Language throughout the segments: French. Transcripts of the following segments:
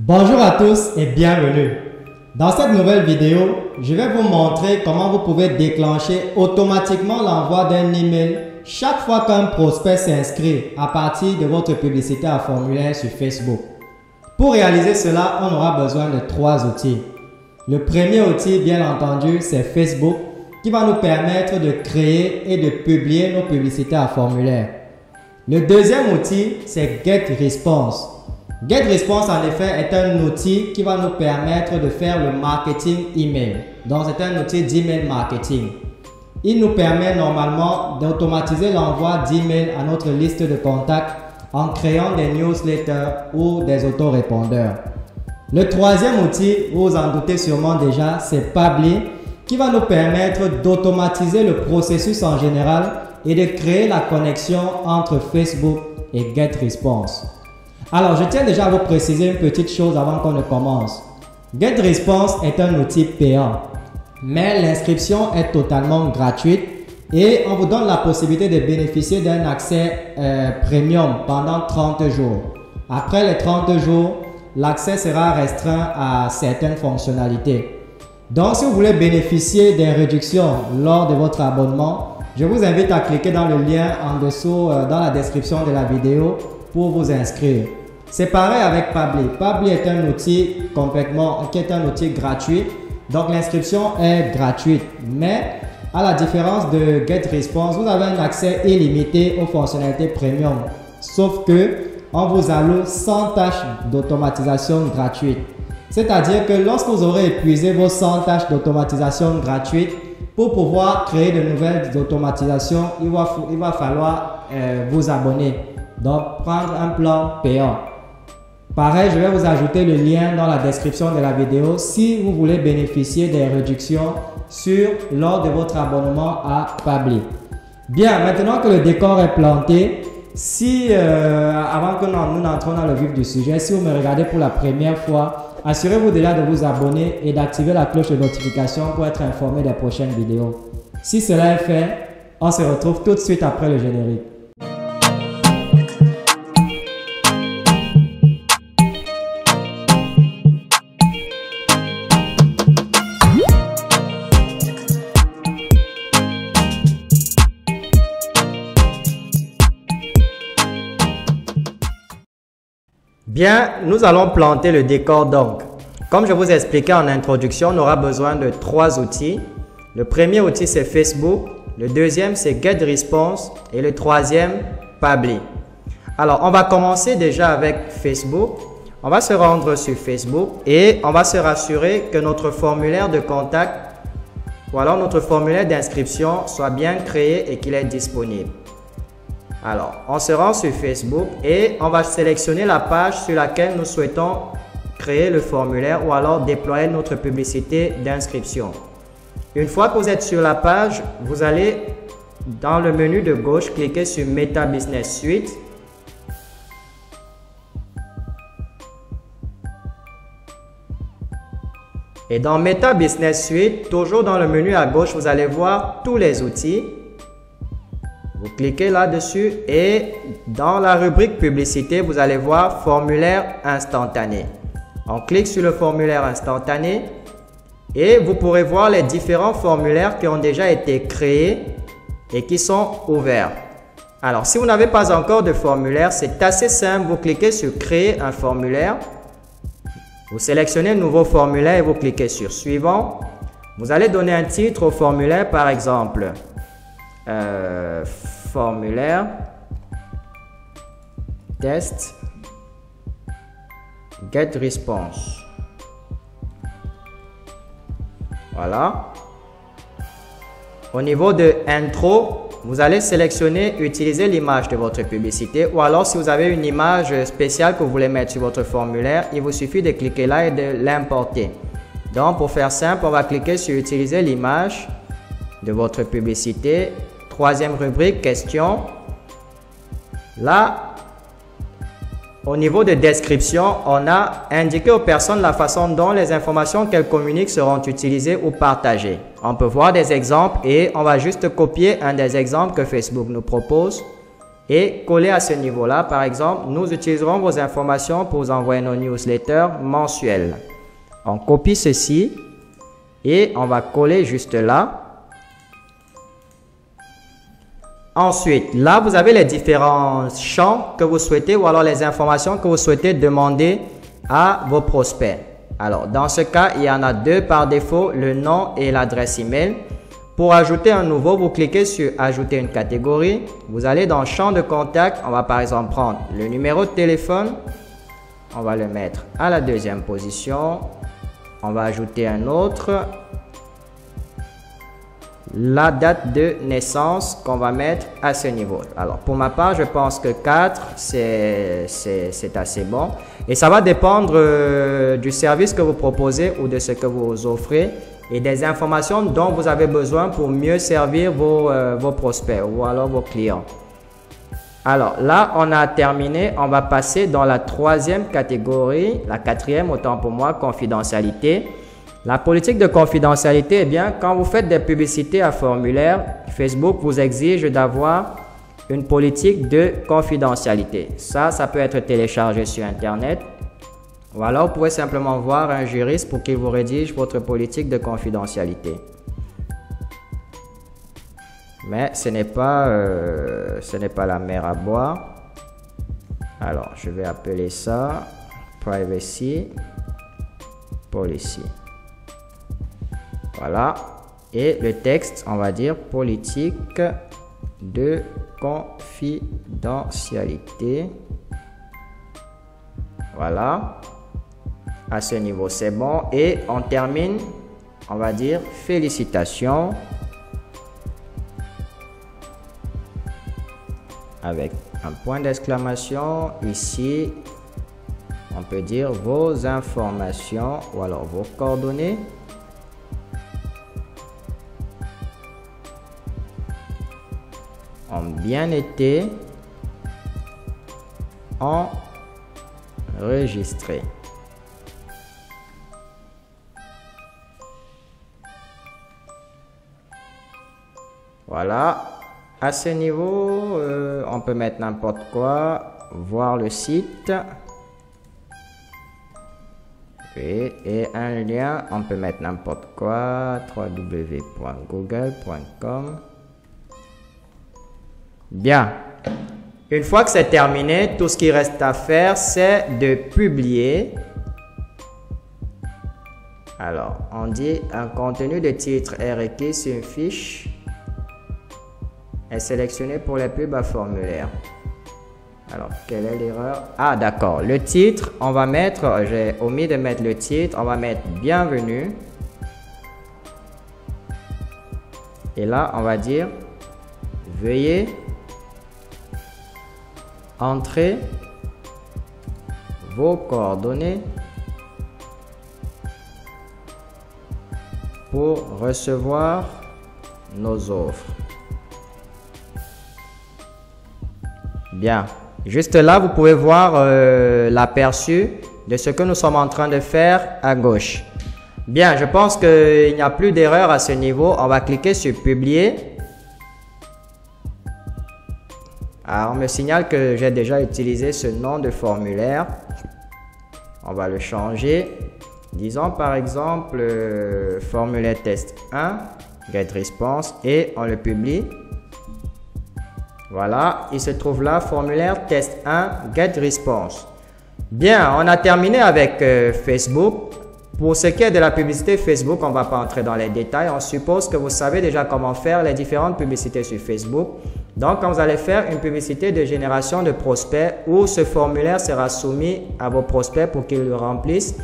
Bonjour à tous et bienvenue. Dans cette nouvelle vidéo, je vais vous montrer comment vous pouvez déclencher automatiquement l'envoi d'un email chaque fois qu'un prospect s'inscrit à partir de votre publicité à formulaire sur Facebook. Pour réaliser cela, on aura besoin de trois outils. Le premier outil, bien entendu, c'est Facebook qui va nous permettre de créer et de publier nos publicités à formulaire. Le deuxième outil, c'est GetResponse. GetResponse, en effet, est un outil qui va nous permettre de faire le marketing email. Donc, c'est un outil d'email marketing. Il nous permet normalement d'automatiser l'envoi d'emails à notre liste de contacts en créant des newsletters ou des autorépondeurs. Le troisième outil, vous vous en doutez sûrement déjà, c'est Pabbly, qui va nous permettre d'automatiser le processus en général et de créer la connexion entre Facebook et GetResponse. Alors, je tiens déjà à vous préciser une petite chose avant qu'on ne commence. GetResponse est un outil payant, mais l'inscription est totalement gratuite et on vous donne la possibilité de bénéficier d'un accès premium pendant 30 jours. Après les 30 jours, l'accès sera restreint à certaines fonctionnalités. Donc, si vous voulez bénéficier des réductions lors de votre abonnement, je vous invite à cliquer dans le lien en dessous dans la description de la vidéo pour vous inscrire. C'est pareil avec Pabbly. Pabbly est un outil gratuit, donc l'inscription est gratuite. Mais à la différence de GetResponse, vous avez un accès illimité aux fonctionnalités premium. Sauf que on vous alloue 100 tâches d'automatisation gratuites. C'est-à-dire que lorsque vous aurez épuisé vos 100 tâches d'automatisation gratuites, pour pouvoir créer de nouvelles automatisations, il va falloir vous abonner. Donc, prendre un plan payant. Pareil, je vais vous ajouter le lien dans la description de la vidéo si vous voulez bénéficier des réductions lors de votre abonnement à Pabbly. Bien, maintenant que le décor est planté, avant que nous n'entrons dans le vif du sujet, si vous me regardez pour la première fois, assurez-vous déjà de vous abonner et d'activer la cloche de notification pour être informé des prochaines vidéos. Si cela est fait, on se retrouve tout de suite après le générique. Bien, nous allons planter le décor donc. Comme je vous ai expliqué en introduction, on aura besoin de trois outils. Le premier outil, c'est Facebook. Le deuxième, c'est GetResponse. Et le troisième, Pabbly. Alors, on va commencer déjà avec Facebook. On va se rendre sur Facebook et on va se rassurer que notre formulaire de contact ou alors notre formulaire d'inscription soit bien créé et qu'il est disponible. Alors, on se rend sur Facebook et on va sélectionner la page sur laquelle nous souhaitons créer le formulaire ou alors déployer notre publicité d'inscription. Une fois que vous êtes sur la page, vous allez dans le menu de gauche cliquer sur Meta Business Suite. Et dans Meta Business Suite, toujours dans le menu à gauche, vous allez voir tous les outils. Vous cliquez là-dessus et dans la rubrique publicité, vous allez voir formulaire instantané. On clique sur le formulaire instantané et vous pourrez voir les différents formulaires qui ont déjà été créés et qui sont ouverts. Alors, si vous n'avez pas encore de formulaire, c'est assez simple. Vous cliquez sur créer un formulaire. Vous sélectionnez un nouveau formulaire et vous cliquez sur suivant. Vous allez donner un titre au formulaire, par exemple. Formulaire test GetResponse. Voilà. Au niveau de intro, vous allez sélectionner utiliser l'image de votre publicité ou alors si vous avez une image spéciale que vous voulez mettre sur votre formulaire, il vous suffit de cliquer là et de l'importer. Donc pour faire simple, on va cliquer sur utiliser l'image de votre publicité. Troisième rubrique, question. Là, au niveau de description, on a indiqué aux personnes la façon dont les informations qu'elles communiquent seront utilisées ou partagées. On peut voir des exemples et on va juste copier un des exemples que Facebook nous propose et coller à ce niveau-là. Par exemple, nous utiliserons vos informations pour vous envoyer nos newsletters mensuels. On copie ceci et on va coller juste là. Ensuite, là, vous avez les différents champs que vous souhaitez ou alors les informations que vous souhaitez demander à vos prospects. Alors, dans ce cas, il y en a deux par défaut, le nom et l'adresse email. Pour ajouter un nouveau, vous cliquez sur ajouter une catégorie. Vous allez dans champ de contact. On va par exemple prendre le numéro de téléphone. On va le mettre à la deuxième position. On va ajouter un autre. La date de naissance qu'on va mettre à ce niveau. Alors, pour ma part, je pense que 4, c'est assez bon. Et ça va dépendre du service que vous proposez ou de ce que vous offrez et des informations dont vous avez besoin pour mieux servir vos prospects ou alors vos clients. Alors, là, on a terminé. On va passer dans la troisième catégorie, la quatrième, autant pour moi, confidentialité. La politique de confidentialité, eh bien, quand vous faites des publicités à formulaire, Facebook vous exige d'avoir une politique de confidentialité. Ça peut être téléchargé sur Internet. Ou alors, vous pouvez simplement voir un juriste pour qu'il vous rédige votre politique de confidentialité. Mais ce n'est pas la mer à boire. Alors, je vais appeler ça Privacy Policy. Voilà. Et le texte, on va dire politique de confidentialité. Voilà. À ce niveau, c'est bon. Et on termine, on va dire félicitations. Avec un point d'exclamation. Ici, on peut dire vos informations ou alors vos coordonnées ont bien été enregistrées. Voilà. À ce niveau, on peut mettre n'importe quoi, voir le site. Et un lien, on peut mettre n'importe quoi, www.google.com. Bien. Une fois que c'est terminé, tout ce qui reste à faire, c'est de publier. Alors, on dit un contenu de titre est requis sur une fiche est sélectionné pour les pubs à formulaire. Alors, quelle est l'erreur? Ah, d'accord. Le titre, on va mettre, j'ai omis de mettre le titre, on va mettre bienvenue. Et là, on va dire veuillez entrer vos coordonnées pour recevoir nos offres. Bien. Juste là, vous pouvez voir l'aperçu de ce que nous sommes en train de faire à gauche. Bien, je pense qu'il n'y a plus d'erreur à ce niveau. On va cliquer sur publier. Alors, on me signale que j'ai déjà utilisé ce nom de formulaire. On va le changer. Disons par exemple formulaire test 1, get response, et on le publie. Voilà, il se trouve là, formulaire test 1, get response. Bien, on a terminé avec Facebook. Pour ce qui est de la publicité Facebook, on ne va pas entrer dans les détails. On suppose que vous savez déjà comment faire les différentes publicités sur Facebook. Donc, quand vous allez faire une publicité de génération de prospects où ce formulaire sera soumis à vos prospects pour qu'ils le remplissent,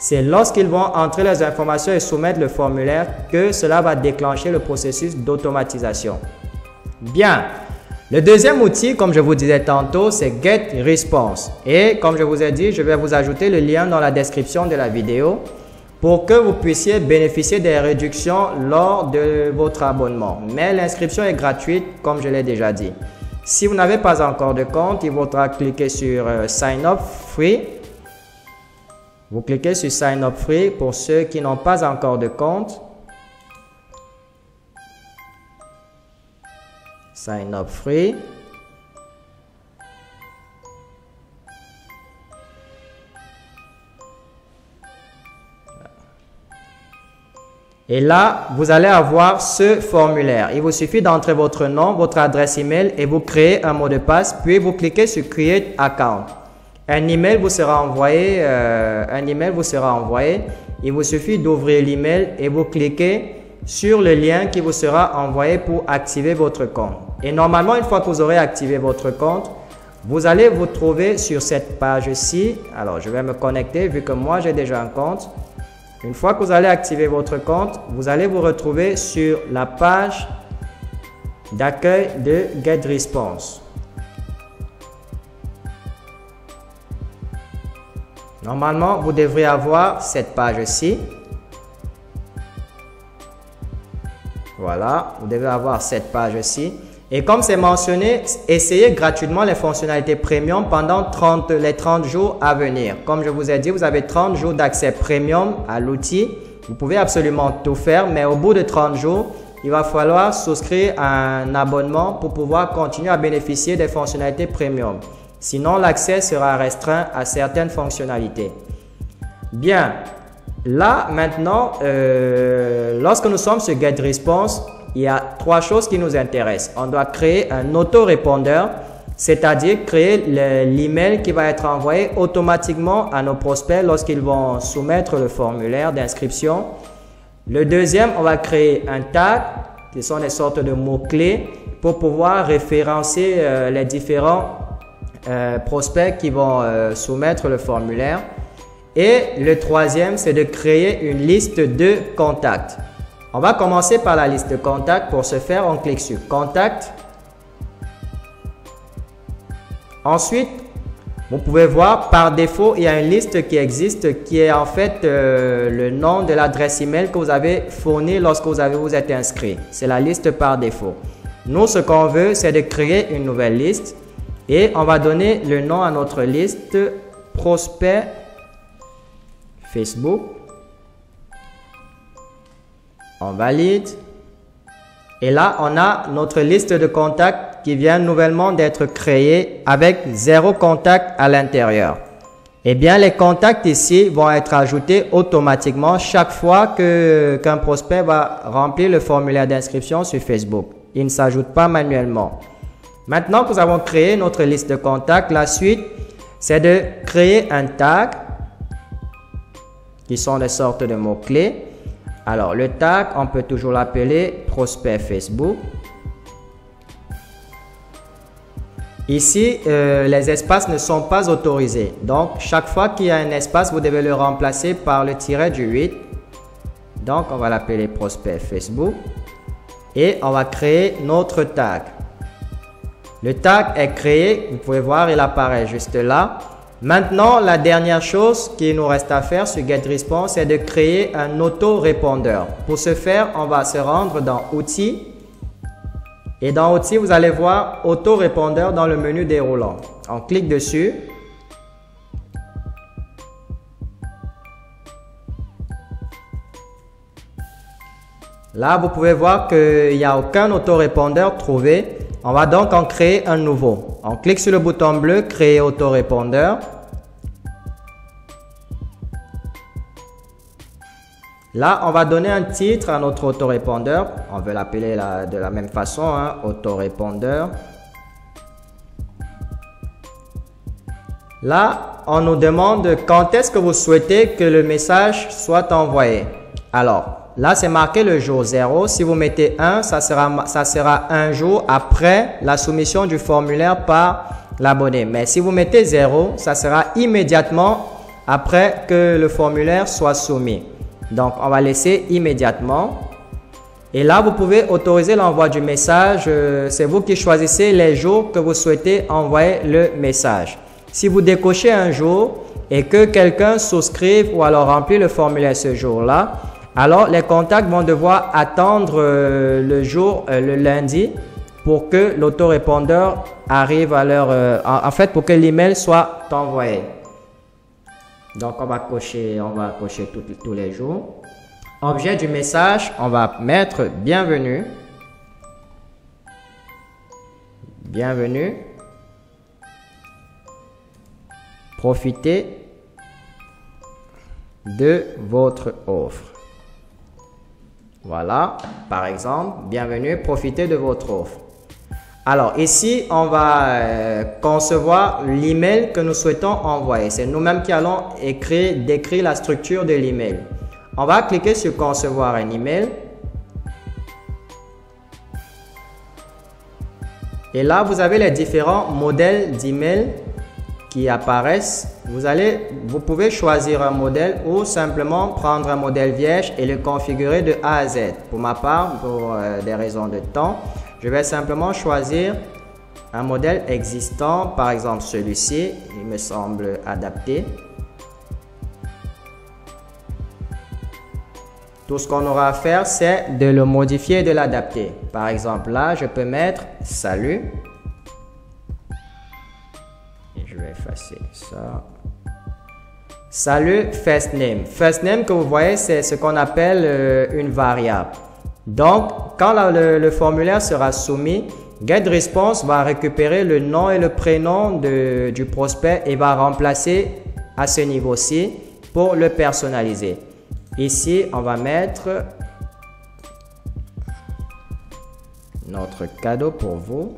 c'est lorsqu'ils vont entrer les informations et soumettre le formulaire que cela va déclencher le processus d'automatisation. Bien. Le deuxième outil, comme je vous disais tantôt, c'est Get Response. Et comme je vous ai dit, je vais vous ajouter le lien dans la description de la vidéo pour que vous puissiez bénéficier des réductions lors de votre abonnement. Mais l'inscription est gratuite, comme je l'ai déjà dit. Si vous n'avez pas encore de compte, il faudra cliquer sur Sign Up Free. Vous cliquez sur Sign Up Free pour ceux qui n'ont pas encore de compte. Sign Up Free. Et là, vous allez avoir ce formulaire. Il vous suffit d'entrer votre nom, votre adresse email et vous créez un mot de passe. Puis vous cliquez sur Create Account. Un email vous sera envoyé. Il vous suffit d'ouvrir l'email et vous cliquez sur le lien qui vous sera envoyé pour activer votre compte. Et normalement, une fois que vous aurez activé votre compte, vous allez vous trouver sur cette page-ci. Alors, je vais me connecter vu que moi, j'ai déjà un compte. Une fois que vous allez activer votre compte, vous allez vous retrouver sur la page d'accueil de GetResponse. Normalement, vous devrez avoir cette page-ci. Voilà, vous devez avoir cette page-ci. Et comme c'est mentionné, essayez gratuitement les fonctionnalités premium pendant les 30 jours à venir. Comme je vous ai dit, vous avez 30 jours d'accès premium à l'outil. Vous pouvez absolument tout faire, mais au bout de 30 jours, il va falloir souscrire un abonnement pour pouvoir continuer à bénéficier des fonctionnalités premium. Sinon, l'accès sera restreint à certaines fonctionnalités. Bien, là maintenant, lorsque nous sommes sur GetResponse, il y a 3 choses qui nous intéressent. On doit créer un autorépondeur, c'est-à-dire créer l'email qui va être envoyé automatiquement à nos prospects lorsqu'ils vont soumettre le formulaire d'inscription. Le deuxième, on va créer un tag, qui sont des sortes de mots-clés pour pouvoir référencer les différents prospects qui vont soumettre le formulaire. Et le troisième, c'est de créer une liste de contacts. On va commencer par la liste de contacts. Pour ce faire, on clique sur Contact. Ensuite, vous pouvez voir par défaut, il y a une liste qui existe qui est en fait le nom de l'adresse email que vous avez fourni lorsque vous êtes inscrit. C'est la liste par défaut. Nous, ce qu'on veut, c'est de créer une nouvelle liste et on va donner le nom à notre liste Prospect Facebook. On valide. Et là, on a notre liste de contacts qui vient nouvellement d'être créée avec 0 contact à l'intérieur. Eh bien, les contacts ici vont être ajoutés automatiquement chaque fois qu'un prospect va remplir le formulaire d'inscription sur Facebook. Il ne s'ajoute pas manuellement. Maintenant que nous avons créé notre liste de contacts, la suite, c'est de créer un tag qui sont des sortes de mots-clés. Alors, le tag, on peut toujours l'appeler prospect Facebook. Ici, les espaces ne sont pas autorisés. Donc, chaque fois qu'il y a un espace, vous devez le remplacer par le tiret du 8. Donc, on va l'appeler prospect Facebook. Et on va créer notre tag. Le tag est créé. Vous pouvez voir, il apparaît juste là. Maintenant, la dernière chose qu'il nous reste à faire sur GetResponse, c'est de créer un autorépondeur. Pour ce faire, on va se rendre dans Outils. Et dans Outils, vous allez voir Autorépondeur dans le menu déroulant. On clique dessus. Là, vous pouvez voir qu'il n'y a aucun autorépondeur trouvé. On va donc en créer un nouveau. On clique sur le bouton bleu, créer autorépondeur. Là, on va donner un titre à notre autorépondeur. On veut l'appeler de la même façon, hein, autorépondeur. Là, on nous demande quand est-ce que vous souhaitez que le message soit envoyé. Alors, là, c'est marqué le jour 0. Si vous mettez 1, ça sera un jour après la soumission du formulaire par l'abonné. Mais si vous mettez 0, ça sera immédiatement après que le formulaire soit soumis. Donc, on va laisser immédiatement. Et là, vous pouvez autoriser l'envoi du message. C'est vous qui choisissez les jours que vous souhaitez envoyer le message. Si vous décochez un jour et que quelqu'un souscrive ou alors remplit le formulaire ce jour-là, alors les contacts vont devoir attendre le lundi pour que l'autorépondeur arrive à leur... en fait, pour que l'email soit envoyé. Donc, on va cocher tous les jours. Objet du message, on va mettre bienvenue. Bienvenue. Profitez de votre offre. Voilà, par exemple, bienvenue, profitez de votre offre. Alors ici, on va concevoir l'email que nous souhaitons envoyer. C'est nous-mêmes qui allons décrire la structure de l'email. On va cliquer sur concevoir un email. Et là, vous avez les différents modèles d'email qui apparaissent. Vous pouvez choisir un modèle ou simplement prendre un modèle vierge et le configurer de A à Z. Pour ma part, pour des raisons de temps, je vais simplement choisir un modèle existant, par exemple celui-ci, il me semble adapté. Tout ce qu'on aura à faire, c'est de le modifier et de l'adapter. Par exemple, là, je peux mettre « Salut ». Et je vais effacer ça. Salut, first name. First name que vous voyez, c'est ce qu'on appelle une variable. Donc, quand le formulaire sera soumis, GetResponse va récupérer le nom et le prénom du prospect et va remplacer à ce niveau-ci pour le personnaliser. Ici, on va mettre notre cadeau pour vous.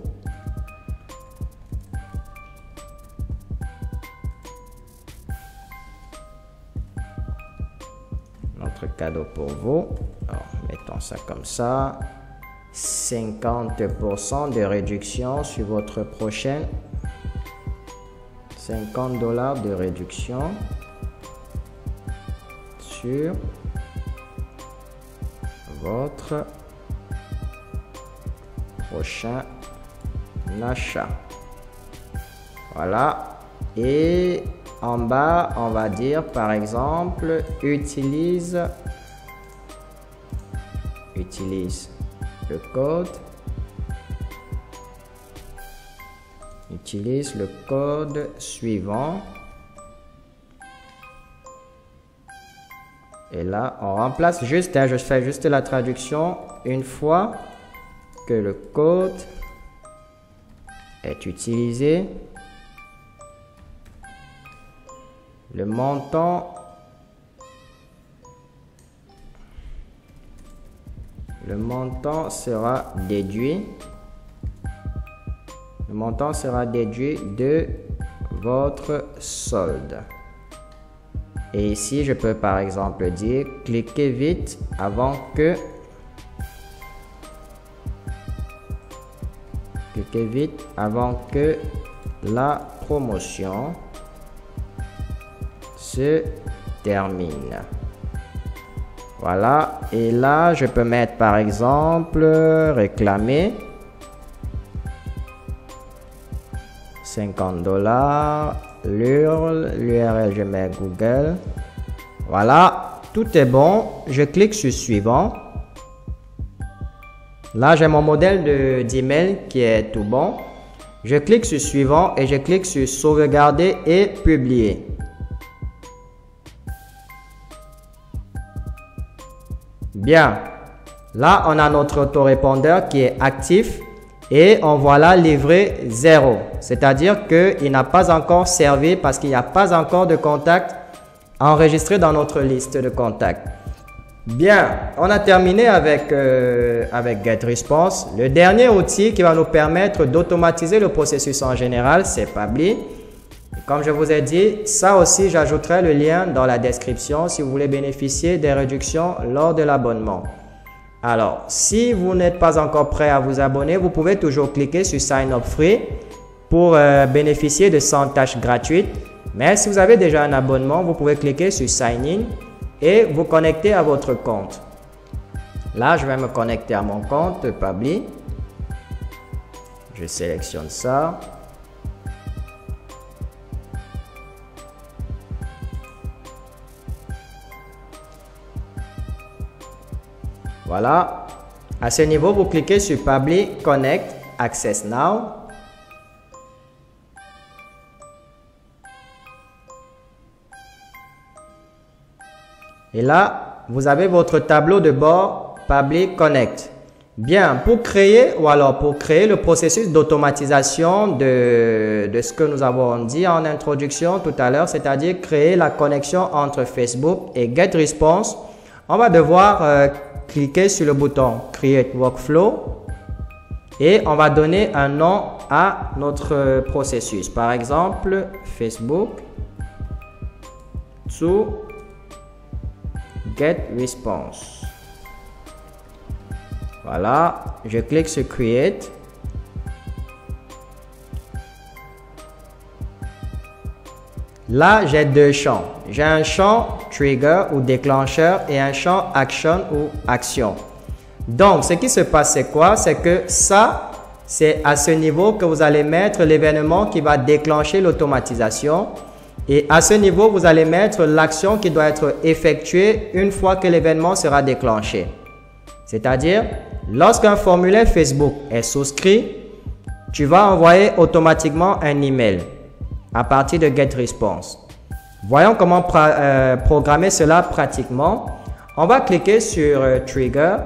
Notre cadeau pour vous. Alors, mettons ça comme ça. 50% de réduction sur votre prochaine. 50 $ de réduction sur votre prochain achat. Voilà. Et en bas, on va dire par exemple, utilise le code. Utilise le code suivant. Et là, on remplace juste, je fais juste la traduction. Une fois que le code est utilisé, le montant sera déduit. Le montant sera déduit de votre solde. Et ici, je peux par exemple dire cliquez vite avant que la promotion se termine. Voilà. Et là, je peux mettre par exemple réclamer 50 $. L'URL, je mets Google. Voilà, tout est bon. Je clique sur suivant. Là, j'ai mon modèle d'email qui est tout bon. Je clique sur suivant et je clique sur sauvegarder et publier. Bien. Là, on a notre autorépondeur qui est actif. Et on voit là livré 0, c'est-à-dire qu'il n'a pas encore servi parce qu'il n'y a pas encore de contact enregistré dans notre liste de contacts. Bien, on a terminé avec GetResponse. Le dernier outil qui va nous permettre d'automatiser le processus en général, c'est Pabbly. Comme je vous ai dit, ça aussi, j'ajouterai le lien dans la description si vous voulez bénéficier des réductions lors de l'abonnement. Alors, si vous n'êtes pas encore prêt à vous abonner, vous pouvez toujours cliquer sur Sign Up Free pour bénéficier de 100 tâches gratuites. Mais si vous avez déjà un abonnement, vous pouvez cliquer sur Sign In et vous connecter à votre compte. Là, je vais me connecter à mon compte Pabbly. Je sélectionne ça. Voilà. À ce niveau, vous cliquez sur Pabbly Connect Access Now. Et là, vous avez votre tableau de bord Pabbly Connect. Bien, pour créer le processus d'automatisation de ce que nous avons dit en introduction tout à l'heure, c'est-à-dire créer la connexion entre Facebook et GetResponse, on va devoir cliquer sur le bouton Create Workflow et on va donner un nom à notre processus. Par exemple, Facebook to Get Response. Voilà, je clique sur Create. Là, j'ai deux champs. J'ai un champ Trigger ou déclencheur et un champ Action ou action. Donc, ce qui se passe, c'est quoi? C'est que ça, c'est à ce niveau que vous allez mettre l'événement qui va déclencher l'automatisation. Et à ce niveau, vous allez mettre l'action qui doit être effectuée une fois que l'événement sera déclenché. C'est-à-dire, lorsqu'un formulaire Facebook est souscrit, tu vas envoyer automatiquement un email à partir de GetResponse. Voyons comment programmer cela pratiquement. On va cliquer sur Trigger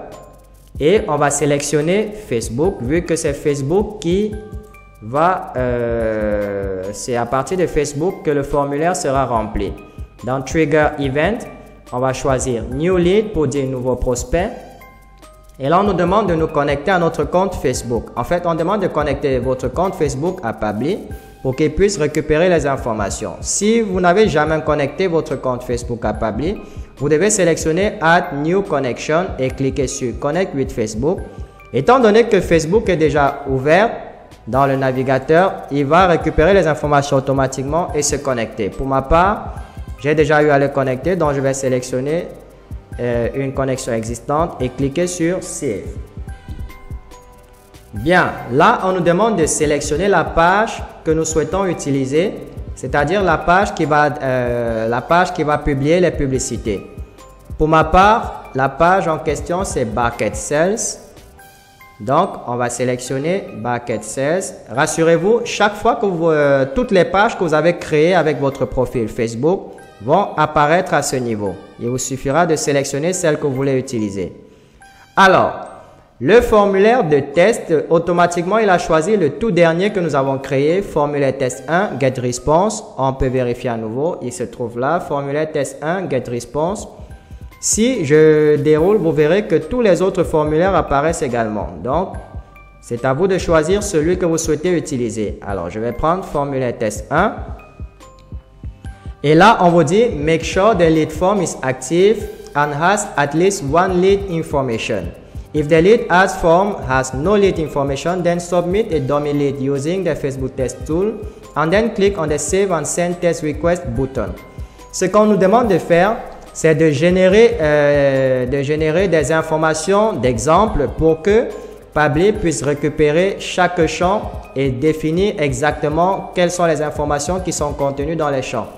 et on va sélectionner Facebook vu que c'est Facebook qui va... c'est à partir de Facebook que le formulaire sera rempli. Dans Trigger Event, on va choisir New Lead pour dire nouveau prospect. Et là, on nous demande de nous connecter à notre compte Facebook. En fait, on demande de connecter votre compte Facebook à Pabbly pour qu'il puisse récupérer les informations. Si vous n'avez jamais connecté votre compte Facebook à Pabbly, vous devez sélectionner Add New Connection et cliquer sur Connect with Facebook. Étant donné que Facebook est déjà ouvert dans le navigateur, il va récupérer les informations automatiquement et se connecter. Pour ma part, j'ai déjà eu à le connecter, donc je vais sélectionner une connexion existante et cliquer sur Save. Bien, là, on nous demande de sélectionner la page que nous souhaitons utiliser, c'est-à-dire la page qui va publier les publicités. Pour ma part, la page en question, c'est Bucket Sales. Donc, on va sélectionner Bucket Sales. Rassurez-vous, chaque fois que toutes les pages que vous avez créées avec votre profil Facebook vont apparaître à ce niveau. Il vous suffira de sélectionner celle que vous voulez utiliser. Alors, le formulaire de test, automatiquement, il a choisi le tout dernier que nous avons créé, formulaire test 1, GetResponse. On peut vérifier à nouveau, il se trouve là, formulaire test 1, GetResponse. Si je déroule, vous verrez que tous les autres formulaires apparaissent également. Donc, c'est à vous de choisir celui que vous souhaitez utiliser. Alors, je vais prendre formulaire test 1. Et là, on vous dit, make sure the lead form is active and has at least one lead information. If the lead ads form has no lead information, then submit a dummy lead using the Facebook test tool and then click on the Save and Send Test Request button. Ce qu'on nous demande de faire, c'est de générer des informations d'exemple pour que Pabbly puisse récupérer chaque champ et définir exactement quelles sont les informations qui sont contenues dans les champs.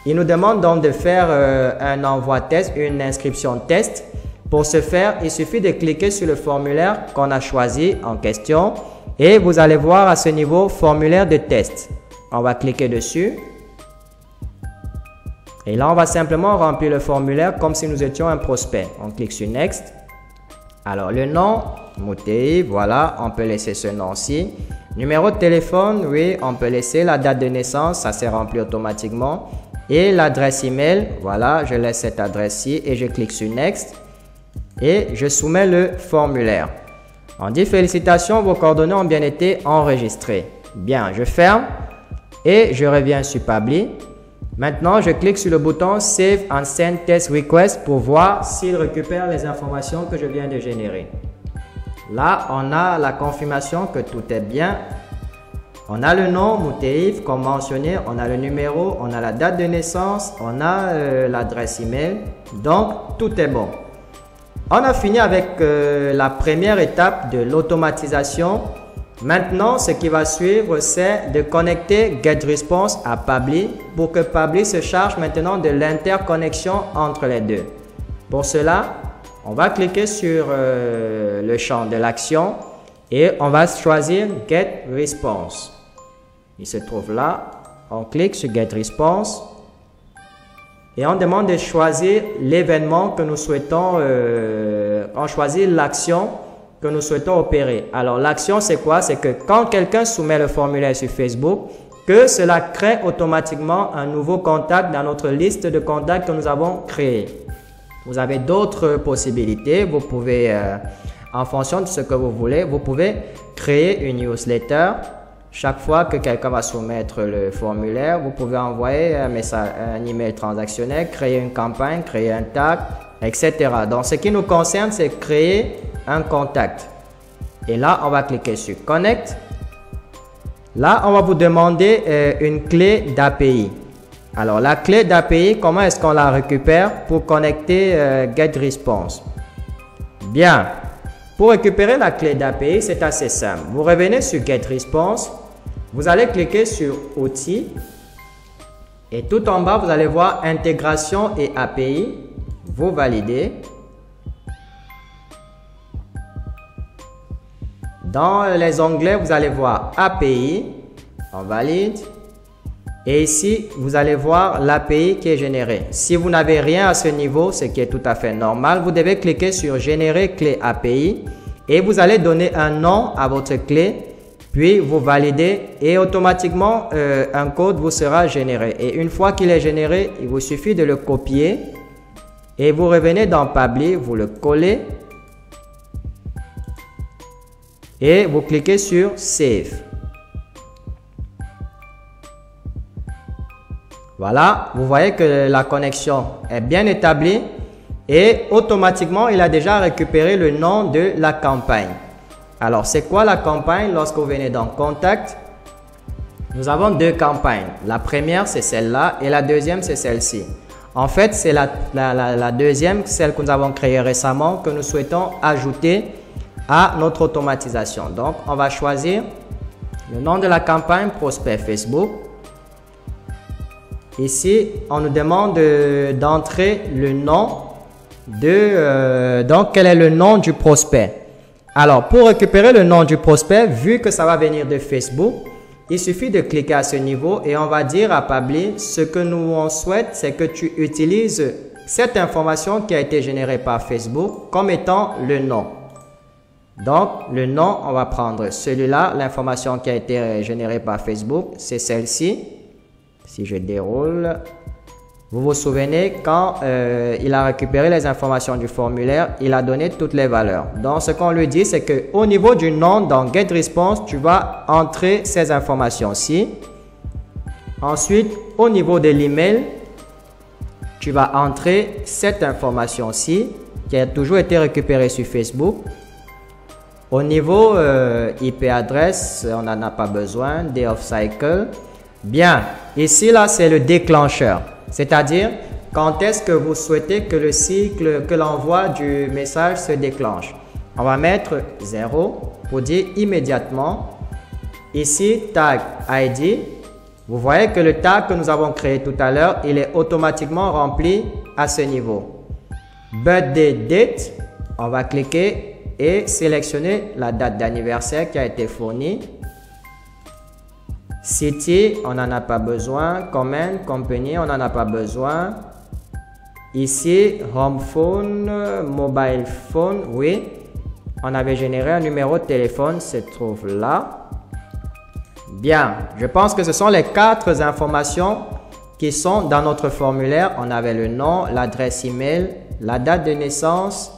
Il nous demande donc de faire un envoi test, une inscription test. Pour ce faire, il suffit de cliquer sur le formulaire qu'on a choisi en question et vous allez voir à ce niveau formulaire de test. On va cliquer dessus. Et là, on va simplement remplir le formulaire comme si nous étions un prospect. On clique sur Next. Alors, le nom, Moutei, voilà, on peut laisser ce nom-ci. Numéro de téléphone, oui, on peut laisser la date de naissance, ça s'est rempli automatiquement. Et l'adresse email, voilà, je laisse cette adresse-ci et je clique sur Next. Et je soumets le formulaire. On dit félicitations, vos coordonnées ont bien été enregistrées. Bien, je ferme et je reviens sur Pabbly. Maintenant, je clique sur le bouton Save and Send Test Request pour voir s'il récupère les informations que je viens de générer. Là, on a la confirmation que tout est bien. On a le nom, Mouteif, comme mentionné, on a le numéro, on a la date de naissance, on a l'adresse email. Donc, tout est bon. On a fini avec la première étape de l'automatisation. Maintenant, ce qui va suivre, c'est de connecter GetResponse à Pabbly pour que Pabbly se charge maintenant de l'interconnexion entre les deux. Pour cela, on va cliquer sur le champ de l'action et on va choisir GetResponse. Il se trouve là. On clique sur GetResponse. Et on demande de choisir l'événement que nous souhaitons, on choisit l'action que nous souhaitons opérer. Alors l'action c'est quoi? C'est que quand quelqu'un soumet le formulaire sur Facebook, que cela crée automatiquement un nouveau contact dans notre liste de contacts que nous avons créé. Vous avez d'autres possibilités. Vous pouvez, en fonction de ce que vous voulez, vous pouvez créer une newsletter. Chaque fois que quelqu'un va soumettre le formulaire, vous pouvez envoyer un message, un email transactionnel, créer une campagne, créer un tag, etc. Donc, ce qui nous concerne, c'est créer un contact. Et là, on va cliquer sur Connect. Là, on va vous demander une clé d'API. Alors, la clé d'API, comment est-ce qu'on la récupère pour connecter GetResponse? Bien, pour récupérer la clé d'API, c'est assez simple. Vous revenez sur GetResponse, vous allez cliquer sur Outils et tout en bas, vous allez voir Intégration et API. Vous validez. Dans les onglets, vous allez voir API, on valide. Et ici, vous allez voir l'API qui est générée. Si vous n'avez rien à ce niveau, ce qui est tout à fait normal, vous devez cliquer sur Générer clé API et vous allez donner un nom à votre clé, puis vous validez et automatiquement, un code vous sera généré. Et une fois qu'il est généré, il vous suffit de le copier et vous revenez dans Publish, vous le collez et vous cliquez sur Save. Voilà, vous voyez que la connexion est bien établie et automatiquement, il a déjà récupéré le nom de la campagne. Alors, c'est quoi la campagne? Lorsque vous venez dans Contact, nous avons deux campagnes. La première, c'est celle-là et la deuxième, c'est celle-ci. En fait, c'est la deuxième, celle que nous avons créée récemment, que nous souhaitons ajouter à notre automatisation. Donc, on va choisir le nom de la campagne Prospect Facebook. Ici, on nous demande d'entrer le nom donc quel est le nom du prospect. Alors, pour récupérer le nom du prospect, vu que ça va venir de Facebook, il suffit de cliquer à ce niveau et on va dire à Publish, ce que nous on souhaite, c'est que tu utilises cette information qui a été générée par Facebook comme étant le nom. Donc, le nom, on va prendre celui-là, l'information qui a été générée par Facebook, c'est celle-ci. Si je déroule, vous vous souvenez quand il a récupéré les informations du formulaire, il a donné toutes les valeurs. Donc, ce qu'on lui dit, c'est qu'au niveau du nom, dans GetResponse, tu vas entrer ces informations-ci. Ensuite, au niveau de l'email, tu vas entrer cette information-ci qui a toujours été récupérée sur Facebook. Au niveau IP adresse, on n'en a pas besoin, Day of Cycle. Bien, ici là c'est le déclencheur, c'est-à-dire quand est-ce que vous souhaitez que le cycle, que l'envoi du message se déclenche. On va mettre 0 pour dire immédiatement. Ici, tag ID, vous voyez que le tag que nous avons créé tout à l'heure, il est automatiquement rempli à ce niveau. Birthday date, on va cliquer et sélectionner la date d'anniversaire qui a été fournie. City, on n'en a pas besoin. Command, company, on n'en a pas besoin. Ici, home phone, mobile phone, oui. On avait généré un numéro de téléphone, se trouve là. Bien, je pense que ce sont les 4 informations qui sont dans notre formulaire. On avait le nom, l'adresse email, la date de naissance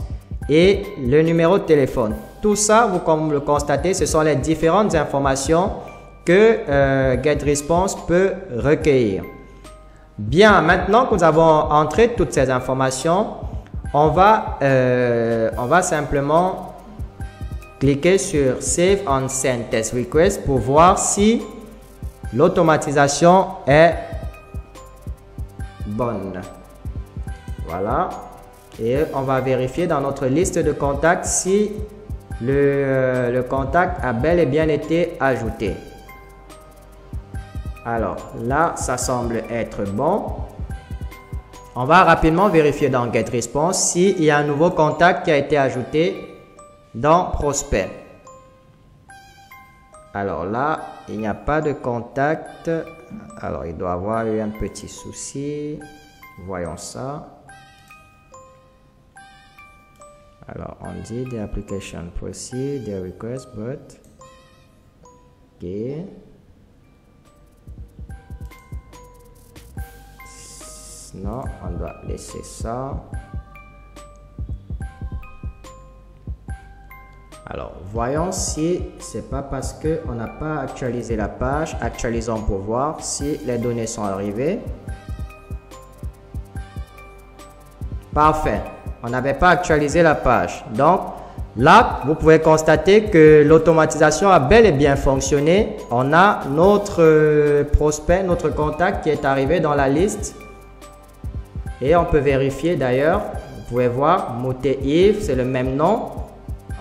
et le numéro de téléphone. Tout ça, vous comme le constatez, ce sont les différentes informations que GetResponse peut recueillir. Bien, maintenant que nous avons entré toutes ces informations, on va simplement cliquer sur Save and Send Test Request pour voir si l'automatisation est bonne. Voilà. Et on va vérifier dans notre liste de contacts si le contact a bel et bien été ajouté. Alors là, ça semble être bon. On va rapidement vérifier dans GetResponse s'il y a un nouveau contact qui a été ajouté dans Prospect. Alors là, il n'y a pas de contact. Alors, il doit y avoir eu un petit souci. Voyons ça. Alors, on dit the application proceed, the request, but... OK. Non, on doit laisser ça. Alors, voyons si c'est pas parce que on n'a pas actualisé la page. Actualisons pour voir si les données sont arrivées. Parfait. On n'avait pas actualisé la page. Donc, là, vous pouvez constater que l'automatisation a bel et bien fonctionné. On a notre prospect, notre contact qui est arrivé dans la liste. Et on peut vérifier d'ailleurs. Vous pouvez voir, Mouté Yves, c'est le même nom.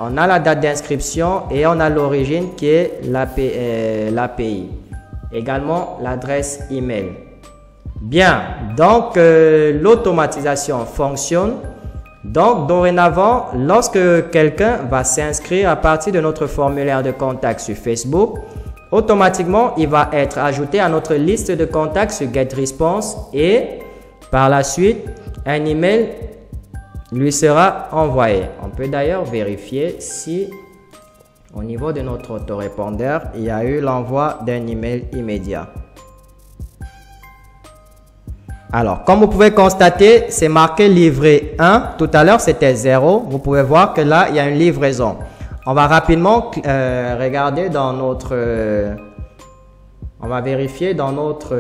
On a la date d'inscription et on a l'origine qui est l'API. Également l'adresse email. Bien, donc l'automatisation fonctionne. Donc dorénavant, lorsque quelqu'un va s'inscrire à partir de notre formulaire de contact sur Facebook, automatiquement il va être ajouté à notre liste de contacts sur GetResponse et par la suite un email lui sera envoyé. On peut d'ailleurs vérifier si au niveau de notre autorépondeur, il y a eu l'envoi d'un email immédiat. Alors, comme vous pouvez constater, c'est marqué livré 1. Tout à l'heure, c'était 0. Vous pouvez voir que là, il y a une livraison. On va rapidement regarder dans notre... on va vérifier dans notre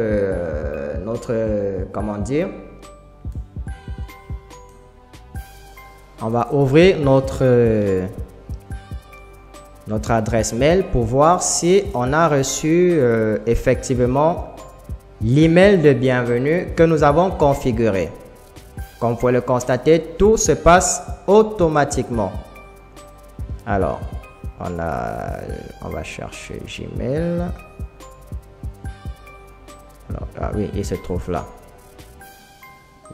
comment dire? On va ouvrir notre adresse mail pour voir si on a reçu effectivement l'email de bienvenue que nous avons configuré. Comme vous pouvez le constater, tout se passe automatiquement. Alors, on va chercher Gmail. Alors, ah oui, il se trouve là.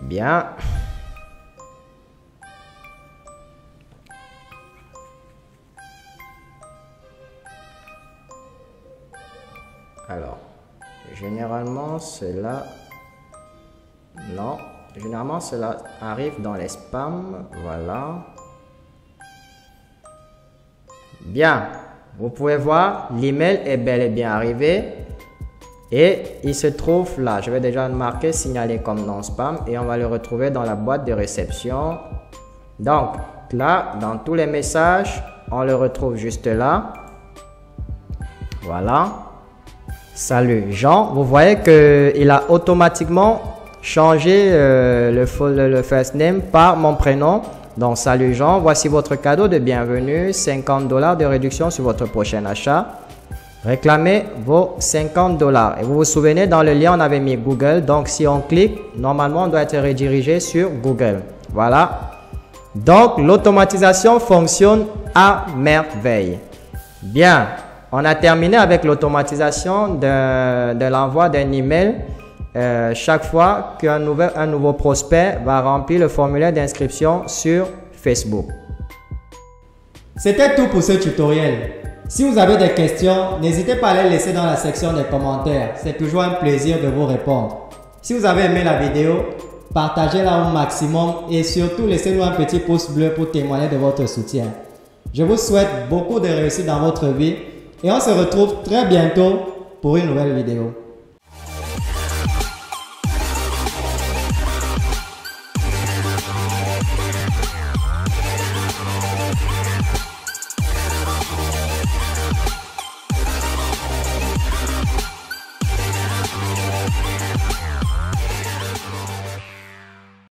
Bien. Alors, généralement, cela... Non. Généralement, cela arrive dans les spams. Voilà. Bien. Vous pouvez voir, l'email est bel et bien arrivé. Et il se trouve là. Je vais déjà le marquer, signaler comme non spam. Et on va le retrouver dans la boîte de réception. Donc, là, dans tous les messages, on le retrouve juste là. Voilà. Salut Jean, vous voyez qu'il a automatiquement changé le first name par mon prénom. Donc salut Jean, voici votre cadeau de bienvenue, 50 $ de réduction sur votre prochain achat. Réclamez vos 50 $. Et vous vous souvenez, dans le lien on avait mis Google, donc si on clique, normalement on doit être redirigé sur Google. Voilà. Donc l'automatisation fonctionne à merveille. Bien. On a terminé avec l'automatisation de l'envoi d'un email chaque fois qu'un nouveau prospect va remplir le formulaire d'inscription sur Facebook. C'était tout pour ce tutoriel. Si vous avez des questions, n'hésitez pas à les laisser dans la section des commentaires. C'est toujours un plaisir de vous répondre. Si vous avez aimé la vidéo, partagez-la au maximum et surtout laissez-nous un petit pouce bleu pour témoigner de votre soutien. Je vous souhaite beaucoup de réussite dans votre vie. Et on se retrouve très bientôt pour une nouvelle vidéo.